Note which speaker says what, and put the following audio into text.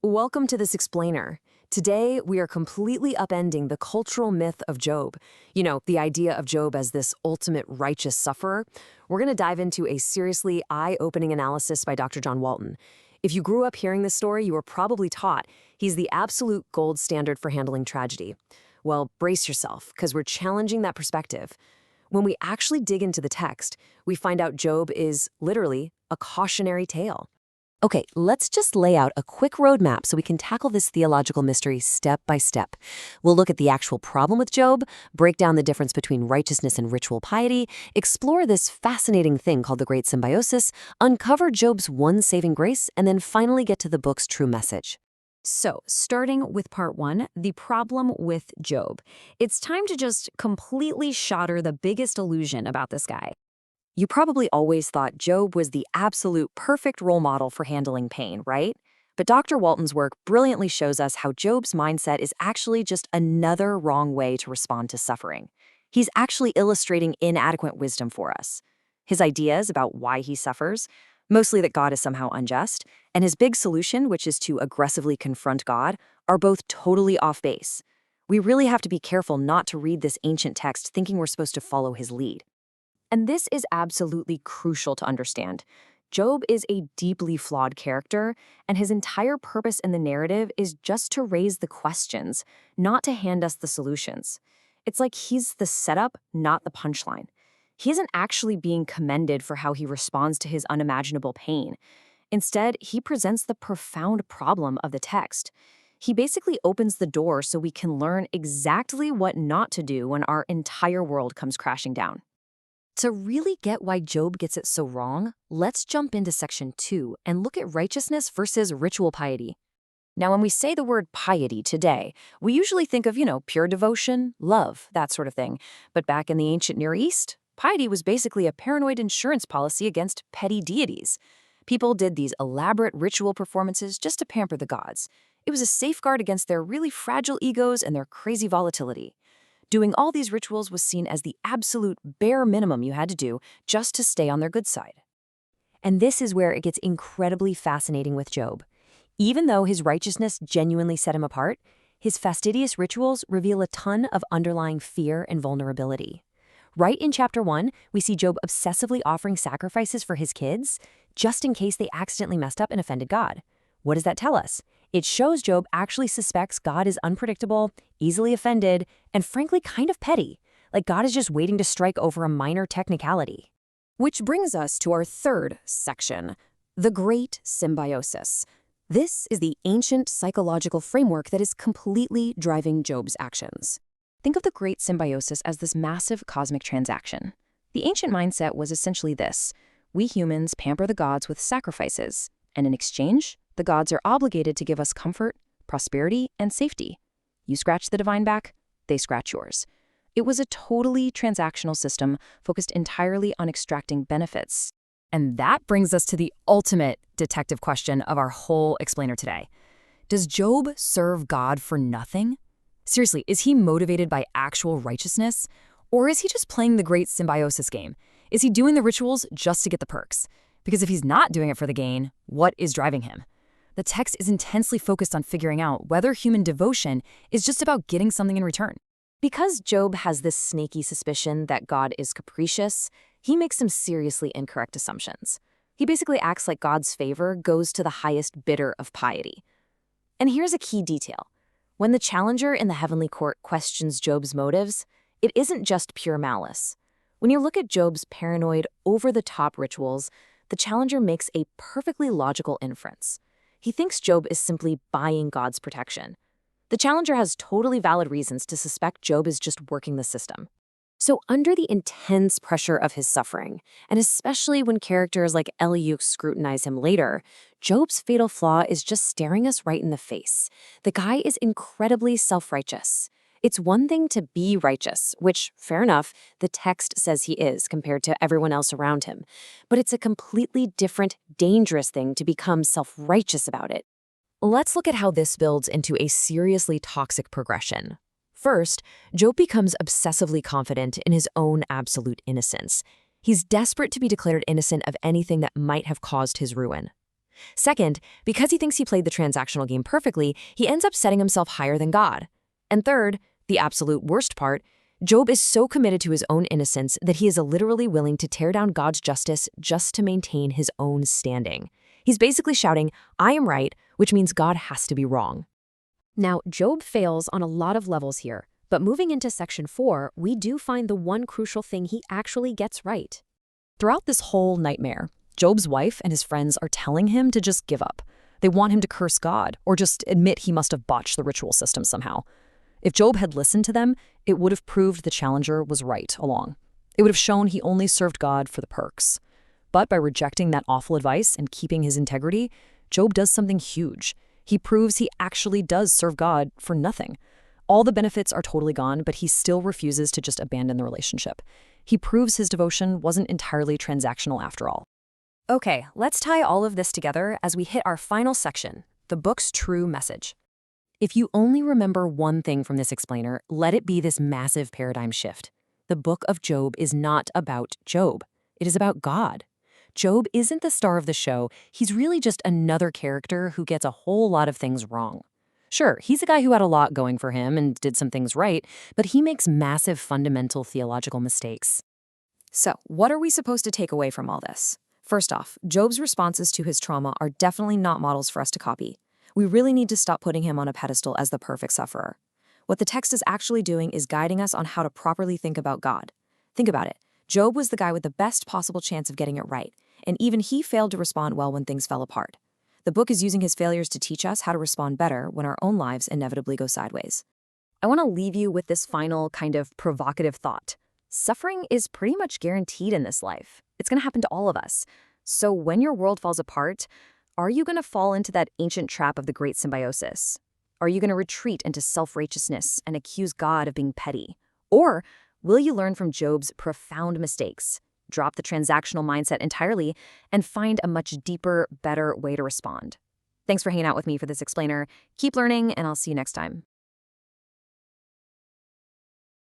Speaker 1: Welcome to this explainer. Today, we are completely upending the cultural myth of Job. The idea of Job as this ultimate righteous sufferer. We're going to dive into a seriously eye-opening analysis by Dr. John Walton. If you grew up hearing this story, you were probably taught he's the absolute gold standard for handling tragedy. Well, brace yourself, because we're challenging that perspective. When we actually dig into the text, we find out Job is literally a cautionary tale. Okay, let's just lay out a quick roadmap so we can tackle this theological mystery step by step. We'll look at the actual problem with Job, break down the difference between righteousness and ritual piety, explore this fascinating thing called the Great Symbiosis, uncover Job's one saving grace, and then finally get to the book's true message. So, starting with part 1, the problem with Job. It's time to just completely shatter the biggest illusion about this guy. You probably always thought Job was the absolute perfect role model for handling pain, right? But Dr. Walton's work brilliantly shows us how Job's mindset is actually just another wrong way to respond to suffering. He's actually illustrating inadequate wisdom for us. His ideas about why he suffers, mostly that God is somehow unjust, and his big solution, which is to aggressively confront God, are both totally off base. We really have to be careful not to read this ancient text thinking we're supposed to follow his lead. And this is absolutely crucial to understand. Job is a deeply flawed character, and his entire purpose in the narrative is just to raise the questions, not to hand us the solutions. It's like he's the setup, not the punchline. He isn't actually being commended for how he responds to his unimaginable pain. Instead, he presents the profound problem of the text. He basically opens the door so we can learn exactly what not to do when our entire world comes crashing down. To really get why Job gets it so wrong, let's jump into section 2 and look at righteousness versus ritual piety. Now, when we say the word piety today, we usually think of, pure devotion, love, that sort of thing. But back in the ancient Near East, piety was basically a paranoid insurance policy against petty deities. People did these elaborate ritual performances just to pamper the gods. It was a safeguard against their really fragile egos and their crazy volatility. Doing all these rituals was seen as the absolute bare minimum you had to do just to stay on their good side. And this is where it gets incredibly fascinating with Job. Even though his righteousness genuinely set him apart, his fastidious rituals reveal a ton of underlying fear and vulnerability. Right in chapter 1, we see Job obsessively offering sacrifices for his kids, just in case they accidentally messed up and offended God. What does that tell us? It shows Job actually suspects God is unpredictable, easily offended, and frankly kind of petty, like God is just waiting to strike over a minor technicality. Which brings us to our third section, the Great Symbiosis. This is the ancient psychological framework that is completely driving Job's actions. Think of the Great Symbiosis as this massive cosmic transaction. The ancient mindset was essentially this: we humans pamper the gods with sacrifices, and in exchange, the gods are obligated to give us comfort, prosperity, and safety. You scratch the divine back, they scratch yours. It was a totally transactional system focused entirely on extracting benefits. And that brings us to the ultimate detective question of our whole explainer today. Does Job serve God for nothing? Seriously, is he motivated by actual righteousness? Or is he just playing the Great Symbiosis game? Is he doing the rituals just to get the perks? Because if he's not doing it for the gain, what is driving him? The text is intensely focused on figuring out whether human devotion is just about getting something in return. Because Job has this snaky suspicion that God is capricious, he makes some seriously incorrect assumptions. He basically acts like God's favor goes to the highest bidder of piety. And here's a key detail. When the challenger in the heavenly court questions Job's motives, it isn't just pure malice. When you look at Job's paranoid, over-the-top rituals, the challenger makes a perfectly logical inference. He thinks Job is simply buying God's protection. The challenger has totally valid reasons to suspect Job is just working the system. So under the intense pressure of his suffering, and especially when characters like Elihu scrutinize him later, Job's fatal flaw is just staring us right in the face. The guy is incredibly self-righteous. It's one thing to be righteous, which, fair enough, the text says he is compared to everyone else around him. But it's a completely different, dangerous thing to become self-righteous about it. Let's look at how this builds into a seriously toxic progression. First, Job becomes obsessively confident in his own absolute innocence. He's desperate to be declared innocent of anything that might have caused his ruin. Second, because he thinks he played the transactional game perfectly, he ends up setting himself higher than God. And third, the absolute worst part, Job is so committed to his own innocence that he is literally willing to tear down God's justice just to maintain his own standing. He's basically shouting, "I am right," which means God has to be wrong. Now, Job fails on a lot of levels here, but moving into section 4, we do find the one crucial thing he actually gets right. Throughout this whole nightmare, Job's wife and his friends are telling him to just give up. They want him to curse God or just admit he must have botched the ritual system somehow. If Job had listened to them, it would have proved the challenger was right along. It would have shown he only served God for the perks. But by rejecting that awful advice and keeping his integrity, Job does something huge. He proves he actually does serve God for nothing. All the benefits are totally gone, but he still refuses to just abandon the relationship. He proves his devotion wasn't entirely transactional after all. Okay, let's tie all of this together as we hit our final section, the book's true message. If you only remember one thing from this explainer, let it be this massive paradigm shift. The book of Job is not about Job. It is about God. Job isn't the star of the show. He's really just another character who gets a whole lot of things wrong. Sure, he's a guy who had a lot going for him and did some things right, but he makes massive fundamental theological mistakes. So, what are we supposed to take away from all this? First off, Job's responses to his trauma are definitely not models for us to copy. We really need to stop putting him on a pedestal as the perfect sufferer. What the text is actually doing is guiding us on how to properly think about God. Think about it. Job was the guy with the best possible chance of getting it right, and even he failed to respond well when things fell apart. The book is using his failures to teach us how to respond better when our own lives inevitably go sideways. I want to leave you with this final kind of provocative thought. Suffering is pretty much guaranteed in this life. It's going to happen to all of us. So when your world falls apart, are you going to fall into that ancient trap of the great symbiosis? Are you going to retreat into self-righteousness and accuse God of being petty? Or will you learn from Job's profound mistakes, drop the transactional mindset entirely, and find a much deeper, better way to respond? Thanks for hanging out with me for this explainer. Keep learning, and I'll see you next time.